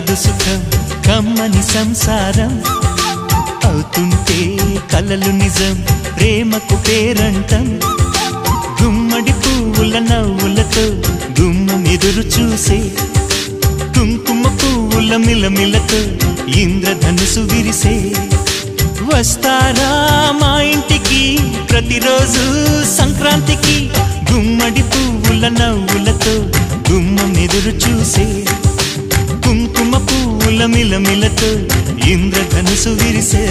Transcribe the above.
కలదు సుఖం కమ్మని సంసారం అవుతుంటే కలలు నిజం ప్రేమకు పేరంటం గుమ్మడి పువ్వుల నవ్వులతో గుమ్మం ఎదురు చూసే కుంకుమ పువ్వుల మిలమిలతో ఇంద్రధనుసు విరిసే వస్తారా మా ఇంటికి ప్రతిరోజు సంక్రాంతికి గుమ్మడి పువ్వుల నవ్వులతో గుమ్మం ఎదురు చూసే కుంకుమ పువ్వుల మిలమిలతో ఇంద్రధనుసు విరిసే